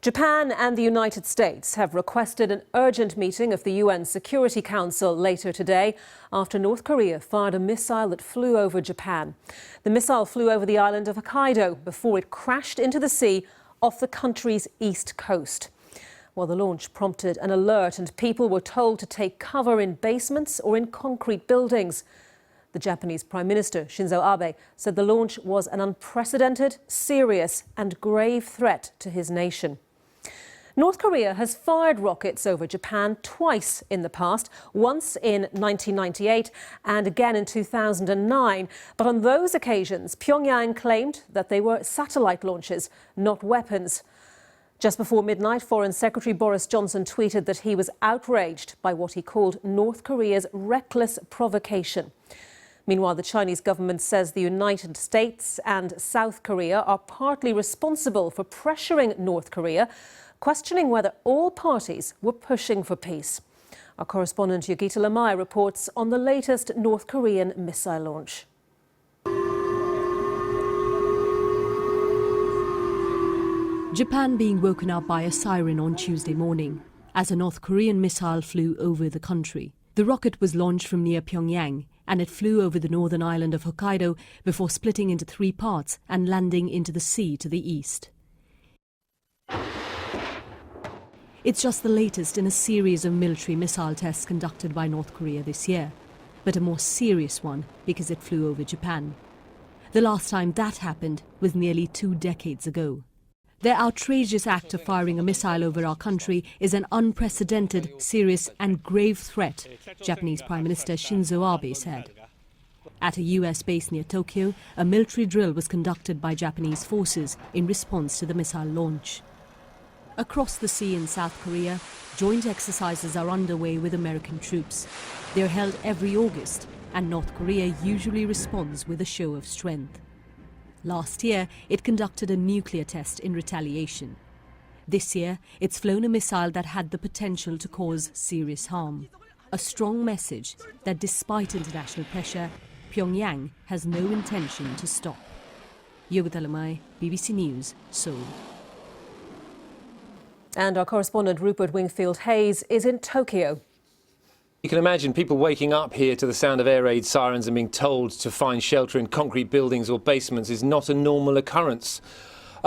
Japan and the United States have requested an urgent meeting of the UN Security Council later today after North Korea fired a missile that flew over Japan. The missile flew over the island of Hokkaido before it crashed into the sea off the country's east coast. Well, the launch prompted an alert and people were told to take cover in basements or in concrete buildings. The Japanese Prime Minister, Shinzo Abe, said the launch was an unprecedented, serious and grave threat to his nation. North Korea has fired rockets over Japan twice in the past, once in 1998 and again in 2009. But on those occasions, Pyongyang claimed that they were satellite launches, not weapons. Just before midnight, Foreign Secretary Boris Johnson tweeted that he was outraged by what he called North Korea's reckless provocation. Meanwhile, the Chinese government says the United States and South Korea are partly responsible for pressuring North Korea, questioning whether all parties were pushing for peace. Our correspondent Yogita Lamai reports on the latest North Korean missile launch. Japan being woken up by a siren on Tuesday morning as a North Korean missile flew over the country. The rocket was launched from near Pyongyang and it flew over the northern island of Hokkaido before splitting into three parts and landing into the sea to the east. It's just the latest in a series of military missile tests conducted by North Korea this year, but a more serious one because it flew over Japan. The last time that happened was nearly 2 decades ago. Their outrageous act of firing a missile over our country is an unprecedented, serious and grave threat, Japanese Prime Minister Shinzo Abe said. At a US base near Tokyo, a military drill was conducted by Japanese forces in response to the missile launch. Across the sea in South Korea, joint exercises are underway with American troops. They're held every August, and North Korea usually responds with a show of strength. Last year, it conducted a nuclear test in retaliation. This year, it's flown a missile that had the potential to cause serious harm. A strong message that despite international pressure, Pyongyang has no intention to stop. Yogita Lamai, BBC News, Seoul. And our correspondent Rupert Wingfield-Hayes is in Tokyo. You can imagine people waking up here to the sound of air raid sirens and being told to find shelter in concrete buildings or basements is not a normal occurrence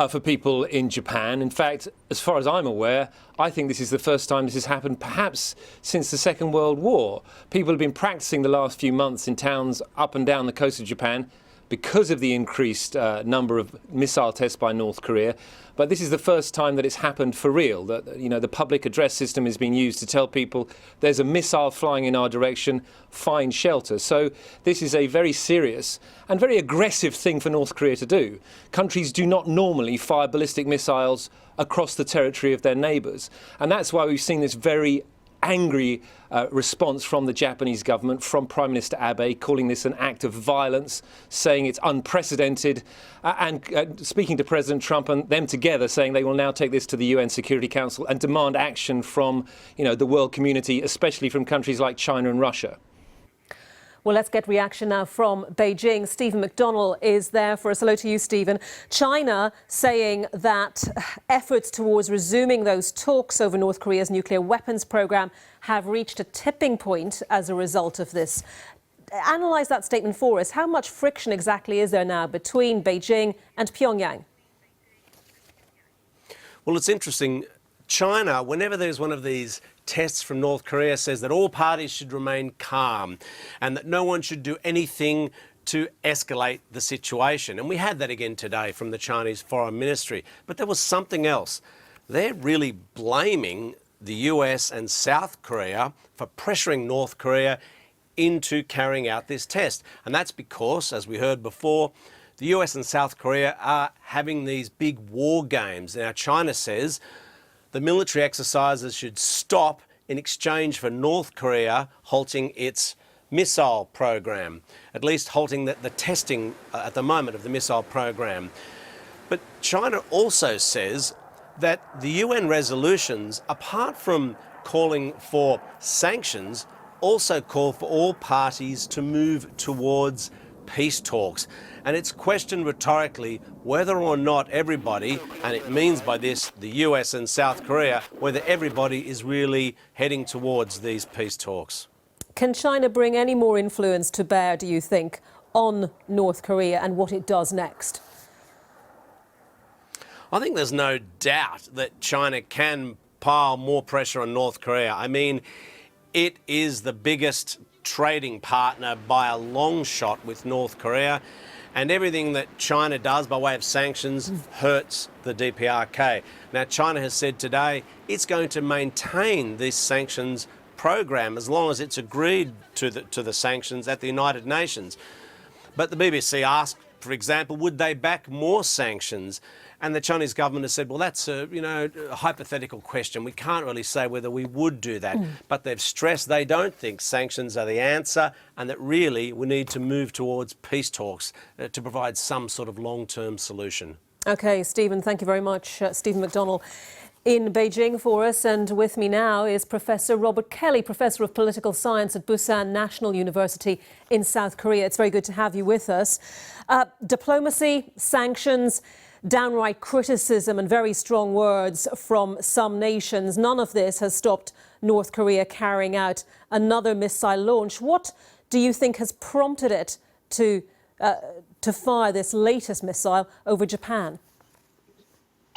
for people in Japan. In fact, as far as I'm aware, I think this is the first time this has happened perhaps since the Second World War. People have been practicing the last few months in towns up and down the coast of Japan because of the increased number of missile tests by North Korea. But this is the first time that it's happened for real, that the public address system is being used to tell people there's a missile flying in our direction, find shelter. So this is a very serious and very aggressive thing for North Korea to do. Countries do not normally fire ballistic missiles across the territory of their neighbours. And that's why we've seen this very angry response from the Japanese government, from Prime Minister Abe, calling this an act of violence, saying it's unprecedented, and speaking to President Trump and them together, saying they will now take this to the UN Security Council and demand action from the world community, especially from countries like China and Russia. Well, let's get reaction now from Beijing. Stephen McDonnell is there for us. Hello to you, Stephen. China saying that efforts towards resuming those talks over North Korea's nuclear weapons program have reached a tipping point as a result of this. Analyse that statement for us. How much friction exactly is there now between Beijing and Pyongyang? Well, it's interesting. China, whenever there's one of these tests from North Korea, says that all parties should remain calm and that no one should do anything to escalate the situation. And we had that again today from the Chinese Foreign Ministry. But there was something else. They're really blaming the US and South Korea for pressuring North Korea into carrying out this test. And that's because, as we heard before, the US and South Korea are having these big war games. Now, China says the military exercises should stop in exchange for North Korea halting its missile program, at least halting the testing at the moment of the missile program. But China also says that the UN resolutions, apart from calling for sanctions, also call for all parties to move towards peace talks. And it's questioned rhetorically whether or not everybody, and it means by this the US and South Korea, whether everybody is really heading towards these peace talks. Can China bring any more influence to bear, do you think, on North Korea and what it does next? I think there's no doubt that China can pile more pressure on North Korea. I mean, it is the biggest trading partner by a long shot with North Korea, and everything that China does by way of sanctions hurts the DPRK. Now, China has said today it's going to maintain this sanctions program as long as it's agreed to the sanctions at the United Nations. But the BBC asked, for example, would they back more sanctions? And the Chinese government has said, well, that's a hypothetical question. We can't really say whether we would do that. But they've stressed they don't think sanctions are the answer and that really we need to move towards peace talks to provide some sort of long-term solution. OK, Stephen, thank you very much. Stephen McDonnell in Beijing for us. And with me now is Professor Robert Kelly, Professor of Political Science at Busan National University in South Korea. It's very good to have you with us. Diplomacy, sanctions, downright criticism and very strong words from some nations. None of this has stopped North Korea carrying out another missile launch. What do you think has prompted it to fire this latest missile over Japan?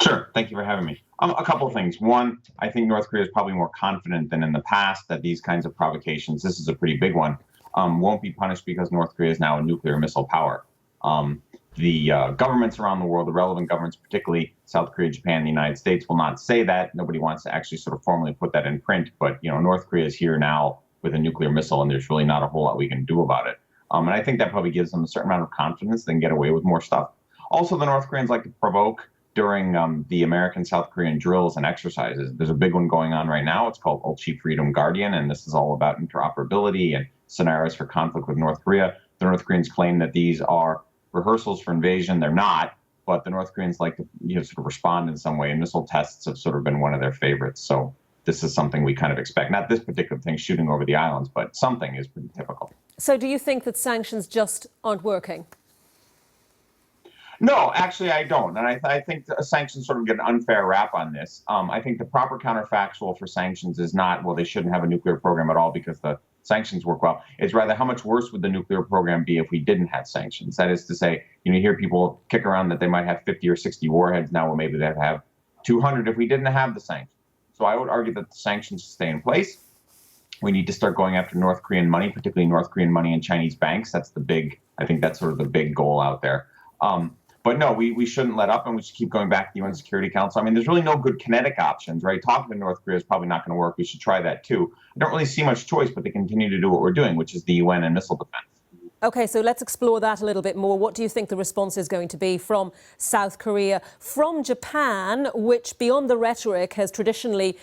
Sure. Thank you for having me. A couple of things. One, I think North Korea is probably more confident than in the past that these kinds of provocations, this is a pretty big one, won't be punished because North Korea is now a nuclear missile power. The governments around the world, the relevant governments, particularly South Korea, Japan, and the United States, will not say that. Nobody wants to actually sort of formally put that in print. But, North Korea is here now with a nuclear missile, and there's really not a whole lot we can do about it. And I think that probably gives them a certain amount of confidence they can get away with more stuff. Also, the North Koreans like to provoke during the American-South Korean drills and exercises. There's a big one going on right now. It's called Ulchi Freedom Guardian, and this is all about interoperability and scenarios for conflict with North Korea. The North Koreans claim that these are rehearsals for invasion. They're not, but the North Koreans like to sort of respond in some way, and missile tests have sort of been one of their favorites. So this is something we kind of expect. Not this particular thing shooting over the islands, but something is pretty typical. So do you think that sanctions just aren't working? No, actually, I don't. And I think sanctions sort of get an unfair rap on this. I think the proper counterfactual for sanctions is not, well, they shouldn't have a nuclear program at all because the sanctions work well. It's rather, how much worse would the nuclear program be if we didn't have sanctions? That is to say, you hear people kick around that they might have 50 or 60 warheads now. Well, maybe they'd have 200 if we didn't have the sanctions. So I would argue that the sanctions stay in place. We need to start going after North Korean money, particularly North Korean money in Chinese banks. I think that's sort of the big goal out there. But no, we shouldn't let up, and we should keep going back to the UN Security Council. I mean, there's really no good kinetic options, right? Talking to North Korea is probably not going to work. We should try that too. I don't really see much choice but to continue to do what we're doing, which is the UN and missile defense. OK, so let's explore that a little bit more. What do you think the response is going to be from South Korea, from Japan, which beyond the rhetoric has traditionally,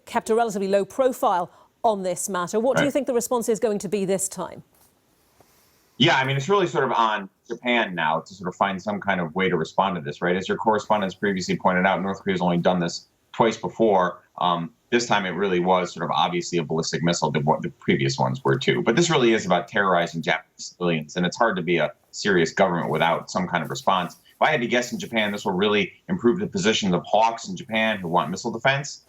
kept a relatively low profile on this matter? What do you think the response is going to be this time? Yeah, I mean, it's really sort of on Japan now to sort of find some kind of way to respond to this, right? As your correspondents previously pointed out, North Korea's only done this twice before. This time it really was sort of obviously a ballistic missile. The previous ones were too. But this really is about terrorizing Japanese civilians, and it's hard to be a serious government without some kind of response. If I had to guess, in Japan, this will really improve the positions of hawks in Japan who want missile defense.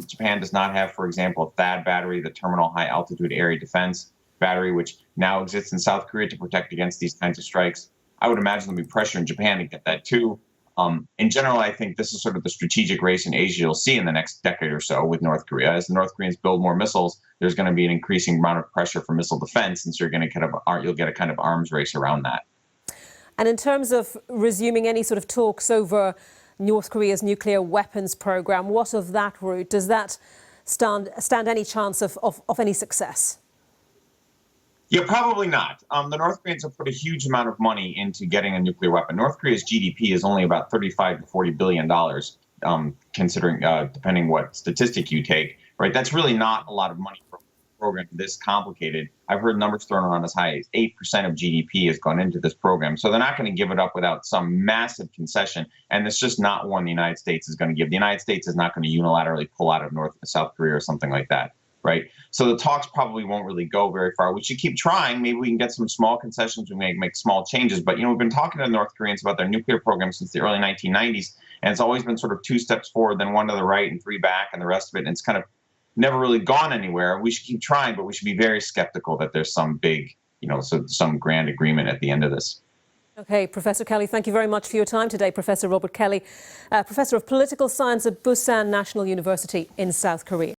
Japan does not have, for example, a THAAD battery, the Terminal High Altitude Area Defense battery, which now exists in South Korea to protect against these kinds of strikes. I would imagine there'll be pressure in Japan to get that too. In general, I think this is sort of the strategic race in Asia you'll see in the next decade or so with North Korea. As the North Koreans build more missiles, there's going to be an increasing amount of pressure for missile defense, and so you'll get a kind of arms race around that. And in terms of resuming any sort of talks over North Korea's nuclear weapons program, what of that route? Does that stand any chance of any success? Yeah, probably not. The North Koreans have put a huge amount of money into getting a nuclear weapon. North Korea's GDP is only about $35 to $40 billion, considering, depending what statistic you take, right? That's really not a lot of money for a program this complicated. I've heard numbers thrown around as high as 8% of GDP has gone into this program. So they're not going to give it up without some massive concession. And it's just not one the United States is going to give. The United States is not going to unilaterally pull out of South Korea or something like that. right? So the talks probably won't really go very far. We should keep trying. Maybe we can get some small concessions. We may make small changes. But, we've been talking to the North Koreans about their nuclear program since the early 1990s. And it's always been sort of 2 steps forward, then 1 to the right and 3 back and the rest of it. And it's kind of never really gone anywhere. We should keep trying, but we should be very skeptical that there's some big, some grand agreement at the end of this. OK, Professor Kelly, thank you very much for your time today. Professor Robert Kelly, Professor of Political Science at Busan National University in South Korea.